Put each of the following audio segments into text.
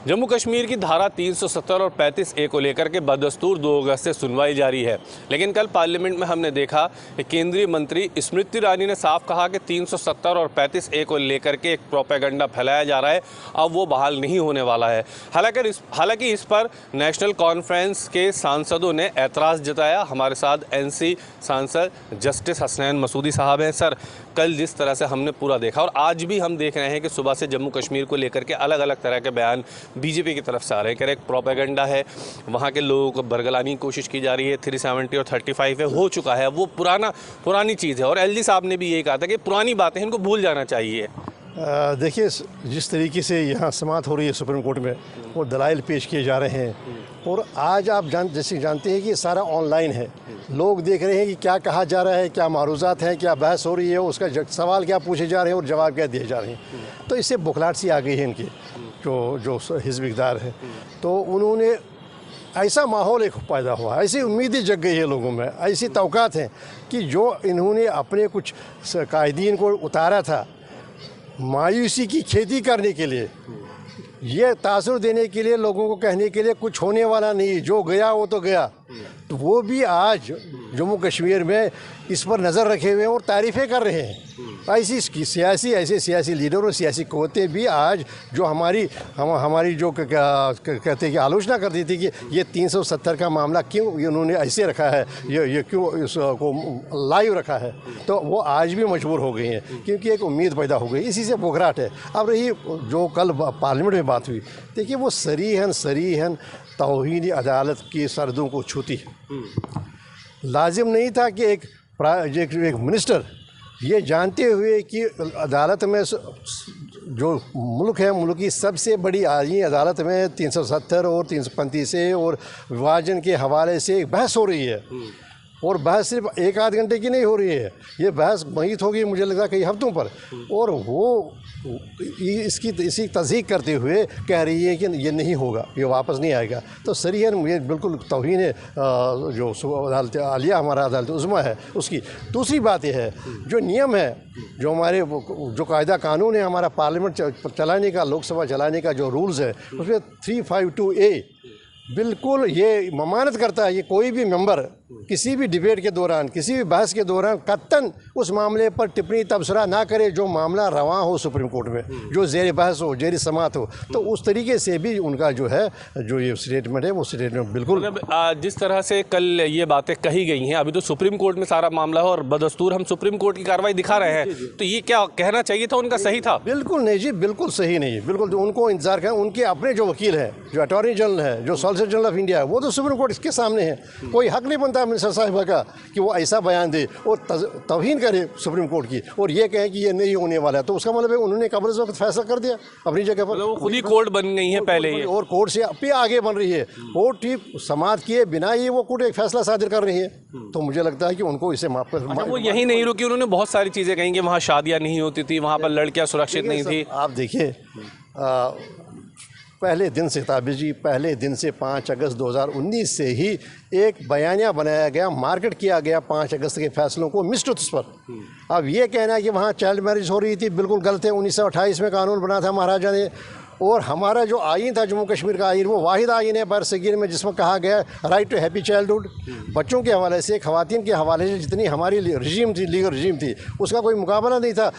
जम्मू कश्मीर की धारा 370 और 35A को लेकर के बदस्तूर 2 अगस्त से सुनवाई जारी है। लेकिन कल पार्लियामेंट में हमने देखा कि केंद्रीय मंत्री स्मृति ईरानी ने साफ कहा कि 370 और 35A को लेकर के एक प्रोपेगेंडा फैलाया जा रहा है, अब वो बहाल नहीं होने वाला है। हालांकि इस पर नेशनल कॉन्फ्रेंस के सांसदों ने एतराज़ जताया। हमारे साथ NC सांसद जस्टिस हसनैन मसूदी साहब हैं। सर, कल जिस तरह से हमने पूरा देखा और आज भी हम देख रहे हैं कि सुबह से जम्मू कश्मीर को लेकर के अलग अलग तरह के बयान बीजेपी की तरफ से आ रहे हैं कि एक प्रोपेगेंडा है, वहाँ के लोगों को बरगलाने की कोशिश की जा रही है। 370 और 35 है, हो चुका है, वो पुरानी चीज़ है। और LG साहब ने भी यही कहा था कि पुरानी बातें इनको भूल जाना चाहिए। देखिए, जिस तरीके से यहाँ समाअत हो रही है सुप्रीम कोर्ट में, वो दलाइल पेश किए जा रहे हैं और आज आप जैसे जानते हैं कि ये सारा ऑनलाइन है। लोग देख रहे हैं कि क्या कहा जा रहा है, क्या मारूज़ात हैं, क्या बहस हो रही है, उसका सवाल क्या पूछे जा रहे हैं और जवाब क्या दिए जा रहे हैं। तो इससे बुखलाहट सी आ गई है इनकी जो हिज़्ब इक़्तिदार है। तो उन्होंने ऐसा माहौल एक पैदा हुआ, ऐसी उम्मीदें जग गई है लोगों में, ऐसी तवक़्क़ात हैं कि जो इन्होंने अपने कुछ कायदीन को उतारा था मायूसी की खेती करने के लिए, ये तासुर देने के लिए, लोगों को कहने के लिए कुछ होने वाला नहीं, जो गया वो तो गया, तो वो भी आज जम्मू कश्मीर में इस पर नज़र रखे हुए हैं और तारीफ़ें कर रहे हैं। ऐसे सियासी लीडर और सियासी क़ुव्वतें भी आज जो हमारी जो कहते हैं कि आलोचना करती थी कि ये 370 का मामला क्यों उन्होंने ऐसे रखा है, ये क्यों इसको लाइव रखा है, तो वो आज भी मजबूर हो गई हैं क्योंकि एक उम्मीद पैदा हो गई, इसी से बुखराहट है। अब रही जो कल पार्लियामेंट में बात हुई, देखिए वो सरीहन तौहीन अदालत की सरहदों को छूती है। लाजिम नहीं था कि एक मिनिस्टर ये जानते हुए कि अदालत में जो मुल्क है, मुल्क की सबसे बड़ी आईनी अदालत में 370 और 335 और विभाजन के हवाले से एक बहस हो रही है और बहस सिर्फ 1-8 घंटे की नहीं हो रही है, ये बहस महित होगी मुझे लगता है कई हफ्तों पर, और वो इसी तस्दीक करते हुए कह रही है कि ये नहीं होगा, ये वापस नहीं आएगा। तो सरीहन ये बिल्कुल तौहीन है जो अदालत आलिया हमारा अदालत उज़्मा है उसकी। दूसरी बात यह है जो नियम है, जो हमारे जो कायदा कानून है हमारा पार्लियामेंट चलाने का, लोकसभा चलाने का जो रूल्स है, उसमें 352A बिल्कुल ये ममानत करता है कि कोई भी मेंबर किसी भी डिबेट के दौरान, किसी भी बहस के दौरान कत्तन उस मामले पर टिप्पणी तबसरा ना करे जो मामला रवा हो सुप्रीम कोर्ट में, जो ज़ेर बहस हो, ज़ेर समाअत हो। तो उस तरीके से भी उनका जो है जो ये स्टेटमेंट है वो स्टेटमेंट बिल्कुल जिस तरह से कल ये बातें कही गई हैं, अभी तो सुप्रीम कोर्ट में सारा मामला है और बदस्तूर हम सुप्रीम कोर्ट की कार्रवाई दिखा रहे हैं, तो ये क्या कहना चाहिए था उनका सही था? बिल्कुल नहीं जी, बिल्कुल सही नहीं है। बिल्कुल उनको इंतजार करें, उनके अपने जो वकील हैं, जो अटॉर्नी जनरल है, जो सॉलिसिटर जनरल ऑफ इंडिया है, वो तो सुप्रीम कोर्ट इसके सामने है। कोई हक नहीं बनता मिनिस्टर साहिबा का कि वो ऐसा बयान दे और तौहीन करे सुप्रीम कोर्ट की और ये कहें कि ये नहीं होने वाला है। तो उसका मतलब है उन्होंने कब्ल इस वक्त फैसला कर दिया अपनी जगह पर, वो खुद ही कोर्ट बन गई है पहले ही और कोर्ट से अब आगे बन रही है। कोर्ट ही समाअत किए बिना ही वो कोर्ट एक फैसला सादिर कर रही है। तो मुझे लगता है कि उनको इसे माफ कर, वो यही नहीं रुकी, उन्होंने बहुत सारी चीज़ें कहीं कि वहाँ शादियाँ नहीं होती थी, वहाँ पर लड़कियाँ सुरक्षित नहीं थी। आप देखिए पहले दिन से ताबिज़ जी, पहले दिन से 5 अगस्त 2019 से ही एक बयानिया बनाया गया, मार्केट किया गया 5 अगस्त के फैसलों को मिसट्रुथ्स पर। अब ये कहना है कि वहाँ चाइल्ड मैरिज हो रही थी, बिल्कुल गलत है। 1928 में कानून बना था महाराजा ने, और हमारा जो आइन था जम्मू कश्मीर का आइन, वो वाहिद आइन है बरसगीर में जिसमें कहा गया राइट टू हैप्पी चाइल्डहुड। बच्चों के हवाले से, ख़वातीन के हवाले से जितनी हमारी रजीम थी, लीगल रजीम थी, उसका कोई मुकाबला नहीं था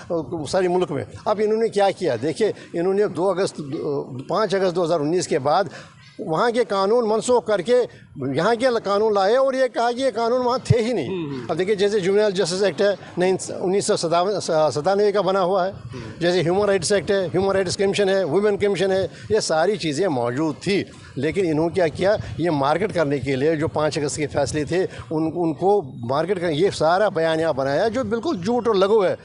सारी मुल्क में। अब इन्होंने क्या किया, देखिए इन्होंने 5 अगस्त 2019 के बाद वहाँ के कानून मनसूख करके यहाँ के कानून लाए और ये कहा कि ये कानून वहाँ थे ही नहीं। अब देखिए जैसे जुवेनाइल जस्टिस एक्ट है 1997 का बना हुआ है, जैसे ह्यूमन राइट्स एक्ट है, ह्यूमन राइट्स कमीशन है, वुमेन कमीशन है, ये सारी चीज़ें मौजूद थी। लेकिन इन्होंने क्या किया, ये मार्केट करने के लिए जो 5 अगस्त के फैसले थे उनको मार्केट कर ये सारा बयानिया बनाया जो बिल्कुल झूठ और लघु है।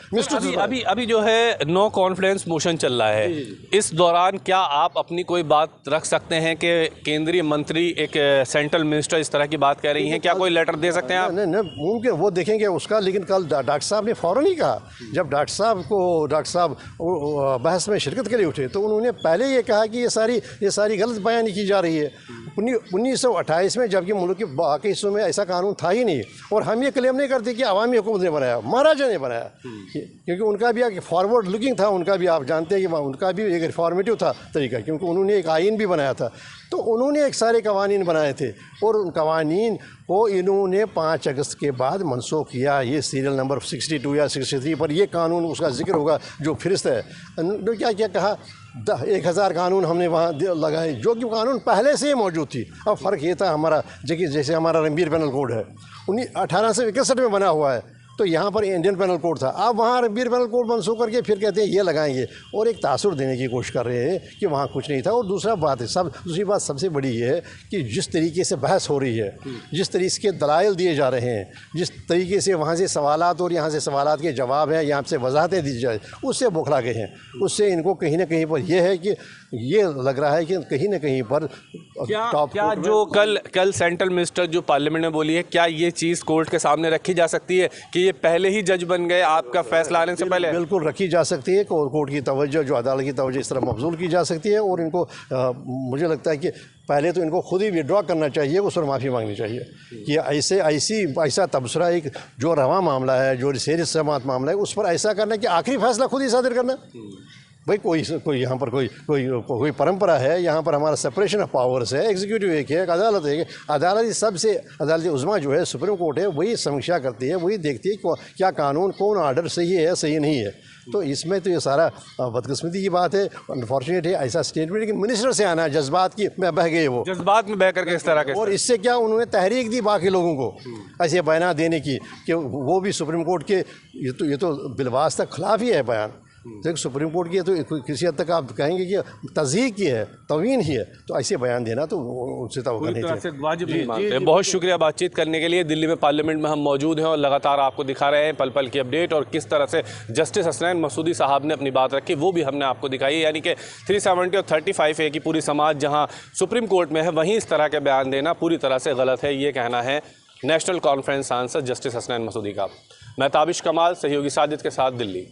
अभी जो है नो कॉन्फिडेंस मोशन चल रहा है, इस दौरान क्या आप अपनी कोई बात रख सकते हैं कि केंद्रीय मंत्री, एक सेंट्रल मिनिस्टर इस तरह की बात कह रही हैं, क्या कोई लेटर दे सकते हैं आप? नहीं, मुमकिन वो देखेंगे उसका, लेकिन कल डॉक्टर साहब ने फ़ौरन ही कहा, जब डॉक्टर साहब बहस में शिरकत के लिए उठे तो उन्होंने पहले ये कहा कि ये सारी गलत बयानी की जा रही है। 1928 में, जबकि मुल्क के बाकी हिस्सों में ऐसा कानून था ही नहीं। और हम ये क्लेम नहीं करते कि अवामी हुकूमत ने बनाया, महाराजा ने बनाया, क्योंकि उनका भी एक फॉरवर्ड लुकिंग था, उनका भी आप जानते हैं कि उनका भी एक रिफॉर्मेटिव था तरीका, क्योंकि उन्होंने एक आइन भी बनाया था। तो उन्होंने एक सारे कवानीन बनाए थे और उन कवानीन को इन्होंने 5 अगस्त के बाद मनसूख किया। ये सीरियल नंबर 62 या 63 पर ये कानून उसका जिक्र होगा जो फिरिस्त है। क्या क्या कहा, 1000 कानून हमने वहाँ लगाए, जो कि कानून पहले से ही मौजूद थी। अब फ़र्क ये था हमारा, जैसे हमारा रणबीर पेनल कोड है 1861 में बना हुआ है, तो यहाँ पर इंडियन पेनल कोड था। अब वहाँ रणबीर पेनल कोड मनसूख करके फिर कहते हैं ये लगाएंगे, और एक तासुर देने की कोशिश कर रहे हैं कि वहाँ कुछ नहीं था। और दूसरी बात सबसे बड़ी ये है कि जिस तरीके से बहस हो रही है, जिस तरीके के दलाइल दिए जा रहे हैं, जिस तरीके से वहाँ से सवालात और यहाँ से सवालात के जवाब हैं, यहाँ से वजाहतें दी जाए, उससे बौखला गए हैं। उससे इनको कहीं ना कहीं पर यह है कि ये लग रहा है कि कहीं ना कहीं पर क्या जो कल सेंट्रल मिनिस्टर जो पार्लियामेंट में बोली है, क्या ये चीज़ कोर्ट के सामने रखी जा सकती है कि ये पहले ही जज बन गए आपका फैसला आने से पहले? बिल्कुल रखी जा सकती है। कोर्ट की तवज्जो, जो अदालत की तवज्जो, इस तरह मबजूल की जा सकती है। और इनको मुझे लगता है कि पहले तो इनको खुद ही विड्रॉ करना चाहिए, उस पर माफ़ी मांगनी चाहिए कि ऐसा तबसरा एक जो रवा मामला है, जो सेर समात मामला है, उस पर ऐसा करना कि आखिरी फैसला खुद ही सादिर करना। भाई कोई यहाँ पर कोई परंपरा है, यहाँ पर हमारा सेपरेशन ऑफ पावर्स है, एग्जीक्यूटिव एक है, एक अदालत है। अदालत सबसे अदालत उज़्मा जो है सुप्रीम कोर्ट है, वही समीक्षा करती है, वही देखती है क्या कानून, कौन आर्डर सही है सही नहीं है। तो इसमें तो ये सारा बदकिस्मती की बात है, अनफॉर्चुनेट है ऐसा स्टेटमेंट कि मिनिस्टर से आना है, जज्बात की में बह गए, वो जज्बात में बह करके इस तरह के, और इससे क्या उन्होंने तहरीक दी बाकी लोगों को ऐसे बयान देने की कि वो भी सुप्रीम कोर्ट के, ये तो बिलवास्ता खिलाफ ही है बयान। तो सुप्रीम कोर्ट की तो किसी हद तक आप कहेंगे कि तज़हीक की है, तवीन ही है, तो ऐसे बयान देना तो उनसे तो नहीं थे। बहुत शुक्रिया बातचीत करने के लिए। दिल्ली में पार्लियामेंट में हम मौजूद हैं और लगातार आपको दिखा रहे हैं पल पल की अपडेट, और किस तरह से जस्टिस हसनैन मसूदी साहब ने अपनी बात रखी वो भी हमने आपको दिखाई। यानी कि 370 और 35A की पूरी समाज जहाँ सुप्रीम कोर्ट में है, वहीं इस तरह के बयान देना पूरी तरह से गलत है, ये कहना है नेशनल कॉन्फ्रेंस सांसद जस्टिस हसनैन मसूदी का। मैं ताबिश कमाल, सहयोगी साजिद के साथ, दिल्ली।